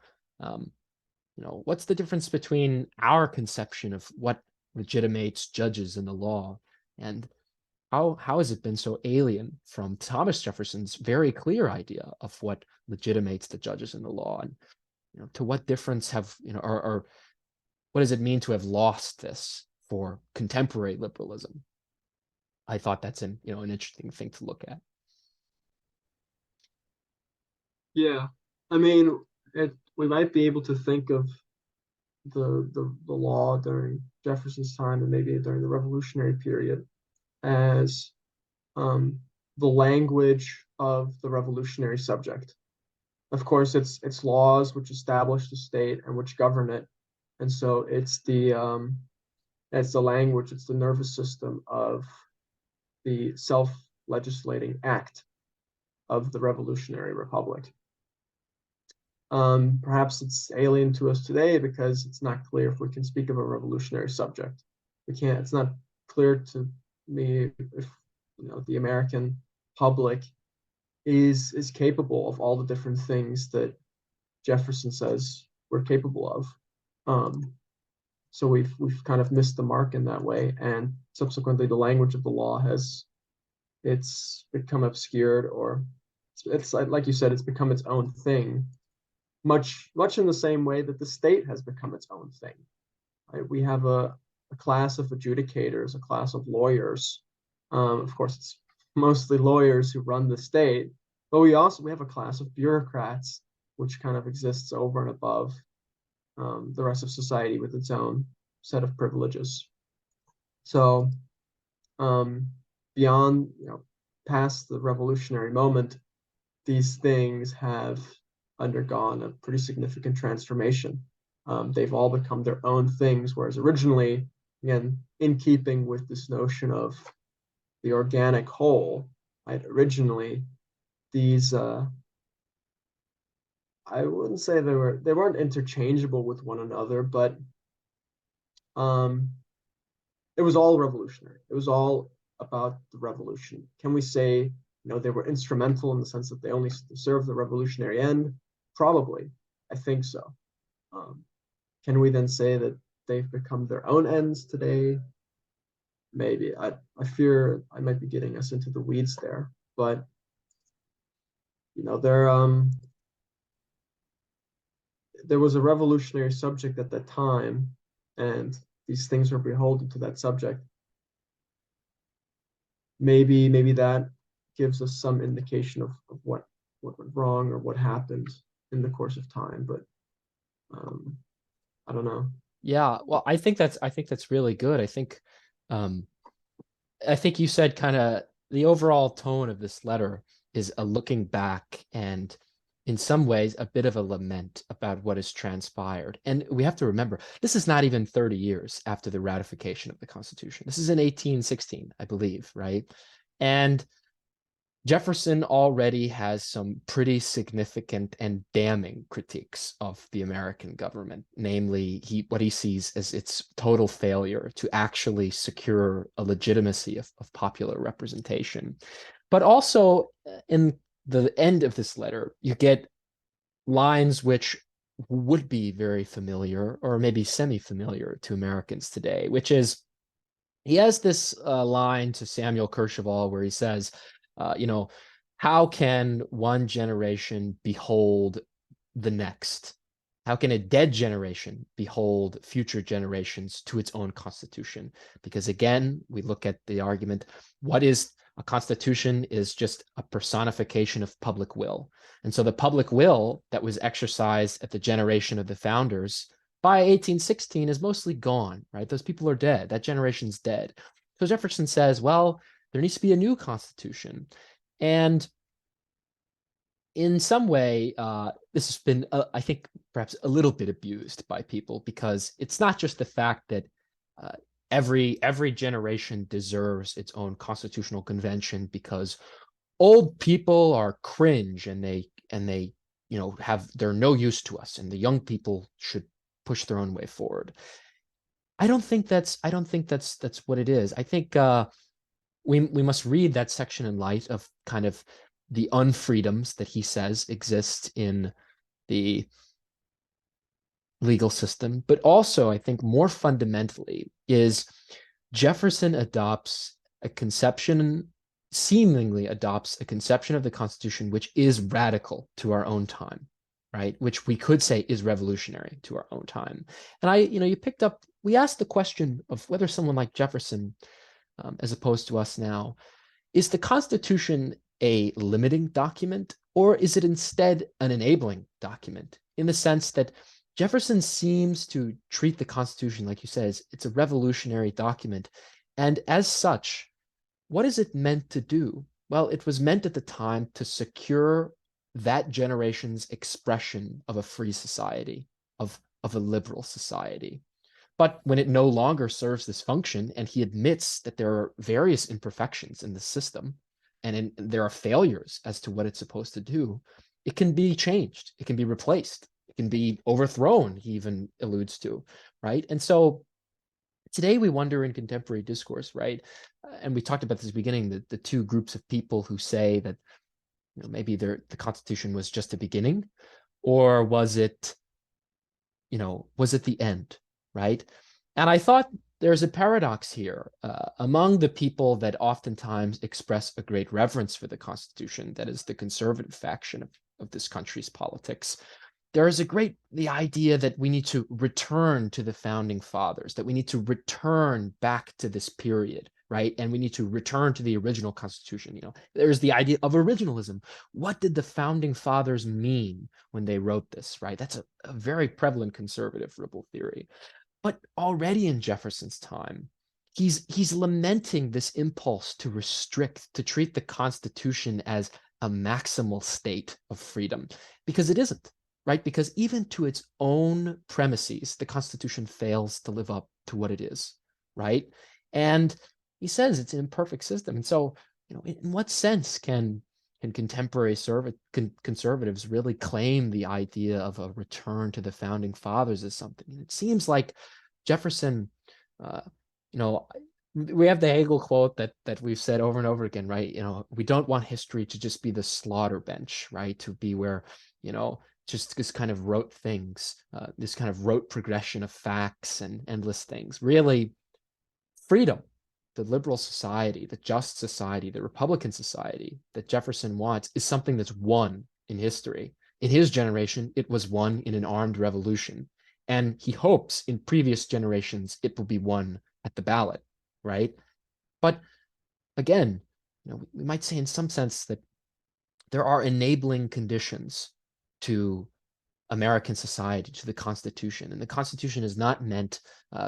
what's the difference between our conception of what legitimates judges in the law and how has it been so alien from Thomas Jefferson's very clear idea of what legitimates the judges in the law? And to what difference or what does it mean to have lost this for contemporary liberalism? I thought that's an interesting thing to look at. Yeah, I mean, we might be able to think of the law during Jefferson's time and maybe during the Revolutionary period as the language of the revolutionary subject. Of course, it's laws which establish the state and which govern it, and so it's the language, it's the nervous system of the self-legislating act of the revolutionary republic. Perhaps it's alien to us today because it's not clear if we can speak of a revolutionary subject. We can't. It's not clear to me if the American public is capable of all the different things that Jefferson says we're capable of. So we've kind of missed the mark in that way, and subsequently the language of the law has it's become obscured, or it's like you said, it's become its own thing, much in the same way that the state has become its own thing. Right? We have a class of adjudicators, a class of lawyers. Of course, it's mostly lawyers who run the state, but we have a class of bureaucrats, which kind of exists over and above the rest of society with its own set of privileges. So um, beyond, past the revolutionary moment, these things have undergone a pretty significant transformation. They've all become their own things, whereas originally, again, in keeping with this notion of the organic whole, right? Originally, these I wouldn't say they weren't interchangeable with one another, but um, it was all revolutionary. It was all about the revolution. Can we say, they were instrumental in the sense that they only served the revolutionary end? Probably. I think so. Can we then say that they've become their own ends today? Maybe. I fear I might be getting us into the weeds there, but there was a revolutionary subject at that time, and these things were beholden to that subject. Maybe that gives us some indication of what went wrong or what happened in the course of time, but I don't know. Yeah, well, I think that's really good. Um, I think you said kind of the overall tone of this letter is a looking back and in some ways a bit of a lament about what has transpired. And we have to remember, this is not even 30 years after the ratification of the Constitution. This is in 1816, I believe, right? And Jefferson already has some pretty significant and damning critiques of the American government, namely what he sees as its total failure to actually secure a legitimacy of popular representation. But also in the end of this letter, you get lines which would be very familiar or maybe semi-familiar to Americans today, which is he has this line to Samuel Kercheval where he says, how can one generation behold the next? How can a dead generation behold future generations to its own constitution? Because again, we look at the argument, what is a constitution is just a personification of public will. And so the public will that was exercised at the generation of the founders by 1816 is mostly gone, right? Those people are dead. That generation's dead. So Jefferson says, well, there needs to be a new constitution. And in some way, this has been, I think, perhaps a little bit abused by people because it's not just the fact that every generation deserves its own constitutional convention because old people are cringe and they they're no use to us and the young people should push their own way forward. I don't think that's what it is. I think we must read that section in light of kind of the unfreedoms that he says exist in the legal system, but also I think more fundamentally is Jefferson seemingly adopts a conception of the Constitution which is radical to our own time, right? Which we could say is revolutionary to our own time. And we asked the question of whether someone like Jefferson, as opposed to us now, is the Constitution a limiting document or is it instead an enabling document in the sense that Jefferson seems to treat the Constitution, like you said, it's a revolutionary document. And as such, what is it meant to do? Well, it was meant at the time to secure that generation's expression of a free society, of a liberal society. But when it no longer serves this function, and he admits that there are various imperfections in the system, and there are failures as to what it's supposed to do, it can be changed. It can be replaced. It can be overthrown, he even alludes to, right? And so today we wonder in contemporary discourse, right? And we talked about this at the beginning, the two groups of people who say that maybe the Constitution was just a beginning, or was it the end, right? And I thought there's a paradox here among the people that oftentimes express a great reverence for the Constitution, that is the conservative faction of this country's politics. There is the idea that we need to return to the founding fathers, that we need to return back to this period, right? And we need to return to the original Constitution. There's the idea of originalism. What did the founding fathers mean when they wrote this, right? That's a very prevalent conservative liberal theory. But already in Jefferson's time, he's lamenting this impulse to restrict, to treat the Constitution as a maximal state of freedom, because it isn't, right? Because even to its own premises, the Constitution fails to live up to what it is, right? And he says it's an imperfect system. And so, in what sense can contemporary conservatives really claim the idea of a return to the founding fathers as something? And it seems like Jefferson, we have the Hegel quote that we've said over and over again, right? We don't want history to just be the slaughter bench, right? To be where, just this kind of rote things, this kind of rote progression of facts and endless things. Really, freedom, the liberal society, the just society, the Republican society that Jefferson wants is something that's won in history. In his generation, it was won in an armed revolution. And he hopes in previous generations it will be won at the ballot, right? But again, we might say in some sense that there are enabling conditions to American society, to the Constitution. And the Constitution is not meant,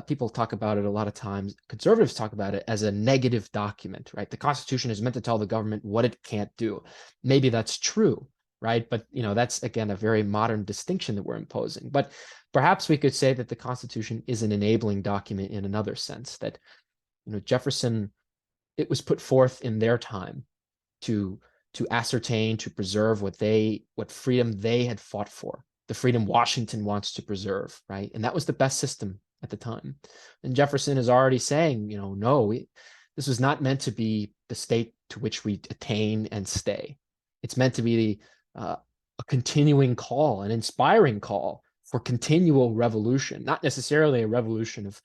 people talk about it a lot of times, conservatives talk about it as a negative document, right? The Constitution is meant to tell the government what it can't do. Maybe that's true, right? But, that's, again, a very modern distinction that we're imposing. But perhaps we could say that the Constitution is an enabling document in another sense, that, Jefferson, it was put forth in their time to ascertain, to preserve what freedom they had fought for, the freedom Washington wants to preserve, right? And that was the best system at the time. And Jefferson is already saying, no, this was not meant to be the state to which we attain and stay. It's meant to be a continuing call, an inspiring call for continual revolution, not necessarily a revolution of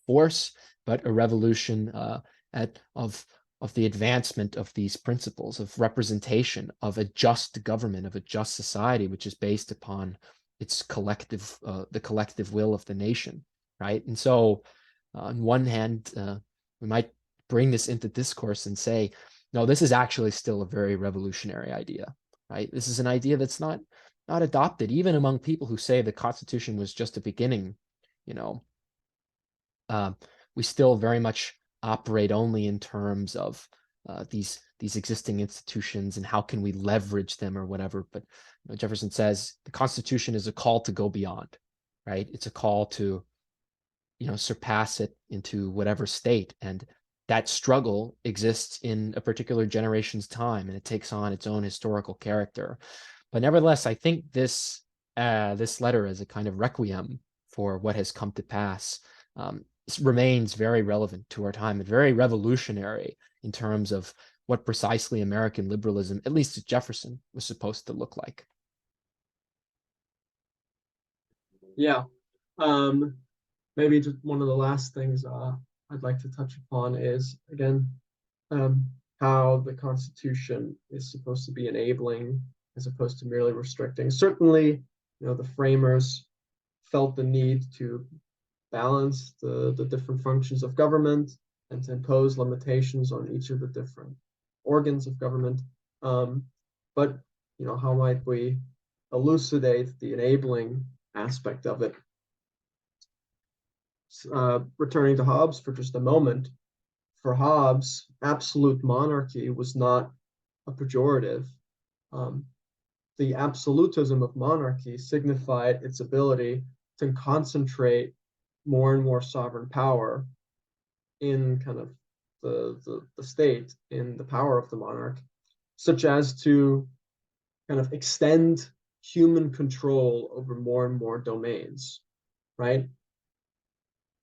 force, but a revolution of the advancement of these principles of representation, of a just government, of a just society, which is based upon its collective, the collective will of the nation, right? And so, on one hand, we might bring this into discourse and say, no, this is actually still a very revolutionary idea, right? This is an idea that's not adopted, even among people who say the Constitution was just a beginning. We still very much operate only in terms of these existing institutions and how can we leverage them or whatever. But Jefferson says the Constitution is a call to go beyond, right? It's a call to surpass it into whatever state, and that struggle exists in a particular generation's time, and it takes on its own historical character. But nevertheless, I think this letter is a kind of requiem for what has come to pass. Remains very relevant to our time and very revolutionary in terms of what precisely American liberalism, at least at Jefferson, was supposed to look like. Yeah. Maybe just one of the last things I'd like to touch upon is, again, how the Constitution is supposed to be enabling as opposed to merely restricting. Certainly, the framers felt the need to balance the different functions of government and to impose limitations on each of the different organs of government. But how might we elucidate the enabling aspect of it? Returning to Hobbes for just a moment, for Hobbes, absolute monarchy was not a pejorative. The absolutism of monarchy signified its ability to concentrate more and more sovereign power in kind of the state, in the power of the monarch, such as to kind of extend human control over more and more domains, right?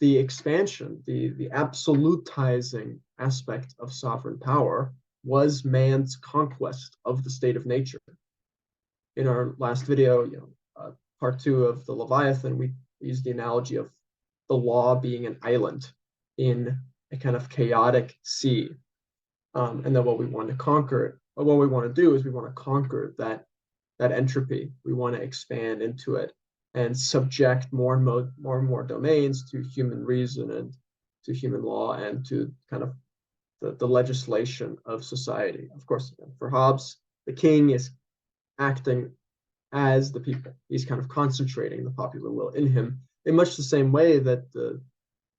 The expansion, the absolutizing aspect of sovereign power was man's conquest of the state of nature. In our last video, part 2 of the Leviathan, we used the analogy of the law being an island, in a kind of chaotic sea. And then what we want to conquer, or what we want to do is we want to conquer that entropy. We want to expand into it and subject more and more domains to human reason and to human law and to kind of the legislation of society. Of course, for Hobbes, the king is acting as the people. He's kind of concentrating the popular will in him in much the same way that the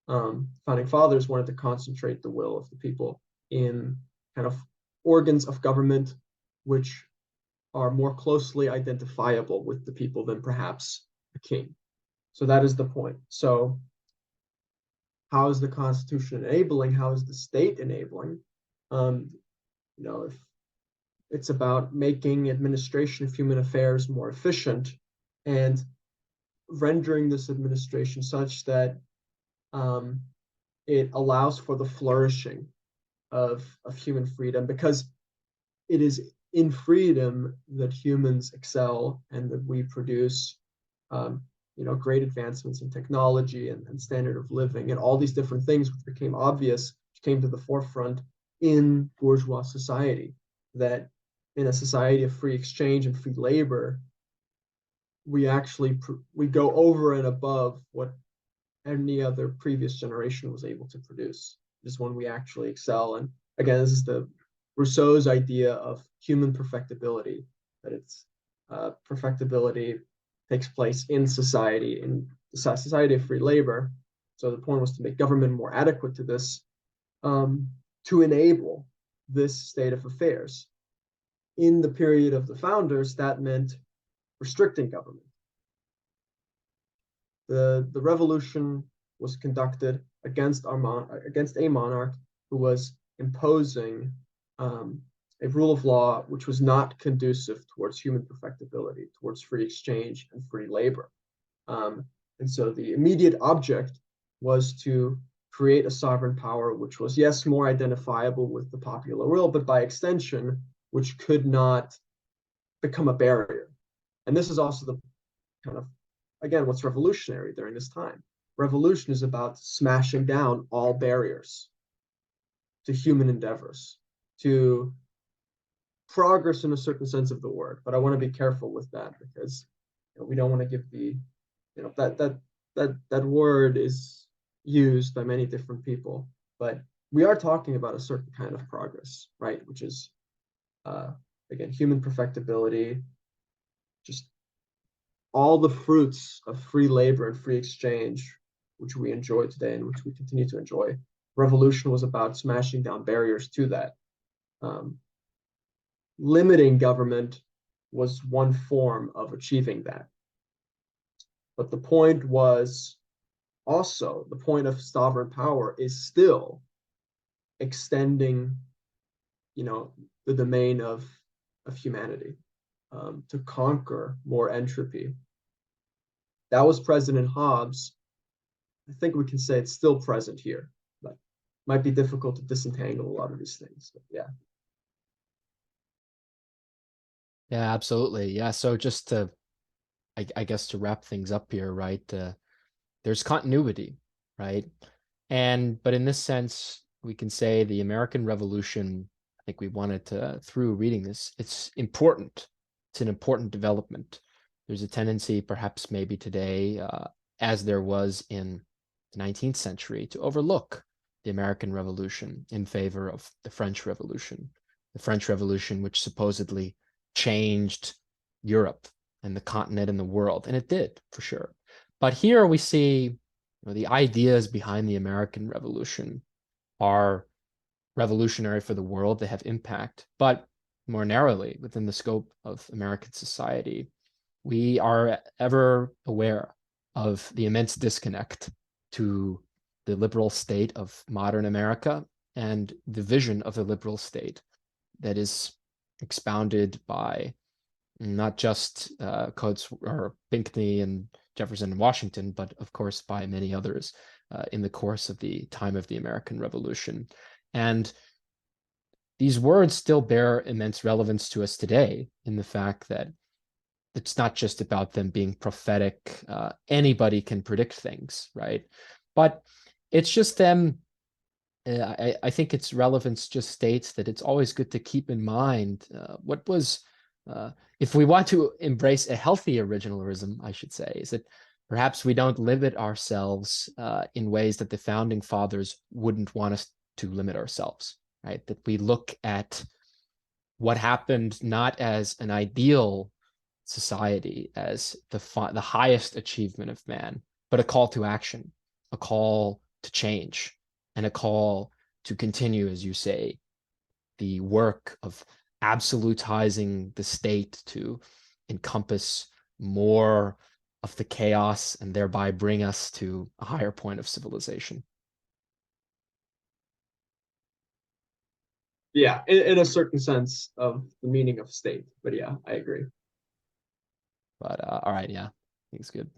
founding fathers wanted to concentrate the will of the people in kind of organs of government which are more closely identifiable with the people than perhaps a king. So that is the point. So how is the Constitution enabling? How is the state enabling? If it's about making administration of human affairs more efficient and rendering this administration such that it allows for the flourishing of human freedom, because it is in freedom that humans excel and that we produce great advancements in technology and standard of living and all these different things which became obvious, which came to the forefront in bourgeois society. That in a society of free exchange and free labor, we go over and above what any other previous generation was able to produce. This is when we actually excel. And again, this is the Rousseau's idea of human perfectibility, that it's perfectibility takes place in society, in the society of free labor. So the point was to make government more adequate to this, to enable this state of affairs. In the period of the founders, that meant restricting government. The revolution was conducted against a monarch who was imposing a rule of law which was not conducive towards human perfectibility, towards free exchange and free labor. And so the immediate object was to create a sovereign power which was, yes, more identifiable with the popular will, but by extension, which could not become a barrier. And this is also the kind of, again, what's revolutionary during this time. Revolution is about smashing down all barriers to human endeavors, to progress in a certain sense of the word. But I want to be careful with that, because we don't want to give the, that word is used by many different people. But we are talking about a certain kind of progress, right? Which is, again, human perfectibility, just all the fruits of free labor and free exchange, which we enjoy today and which we continue to enjoy. Revolution was about smashing down barriers to that. Limiting government was one form of achieving that. But the point was also, the point of sovereign power is still extending, the domain of humanity, to conquer more entropy. That was present in Hobbes. I think we can say it's still present here, but might be difficult to disentangle a lot of these things. But yeah. Yeah, absolutely. Yeah. So just to, I guess to wrap things up here, right? There's continuity, right? But in this sense, we can say the American Revolution, I think we wanted to, through reading this, it's important. It's an important development. There's a tendency, perhaps maybe today, as there was in the 19th century, to overlook the American Revolution in favor of the French Revolution. The French Revolution, which supposedly changed Europe and the continent and the world. And it did, for sure. But here we see the ideas behind the American Revolution are revolutionary for the world. They have impact. But more narrowly, within the scope of American society, we are ever aware of the immense disconnect to the liberal state of modern America and the vision of a liberal state that is expounded by not just Coates or Pinckney and Jefferson and Washington, but of course by many others in the course of the time of the American Revolution. And these words still bear immense relevance to us today, in the fact that it's not just about them being prophetic. Anybody can predict things, right? But it's just them I think its relevance just states that it's always good to keep in mind what was, if we want to embrace a healthy originalism, I should say, is that perhaps we don't limit ourselves in ways that the founding fathers wouldn't want us to limit ourselves, right? That we look at what happened not as an ideal society, as the highest achievement of man, but a call to action, a call to change, and a call to continue, as you say, the work of absolutizing the state to encompass more of the chaos and thereby bring us to a higher point of civilization. Yeah, in a certain sense of the meaning of state. But yeah, I agree. But all right, yeah, I think it's good.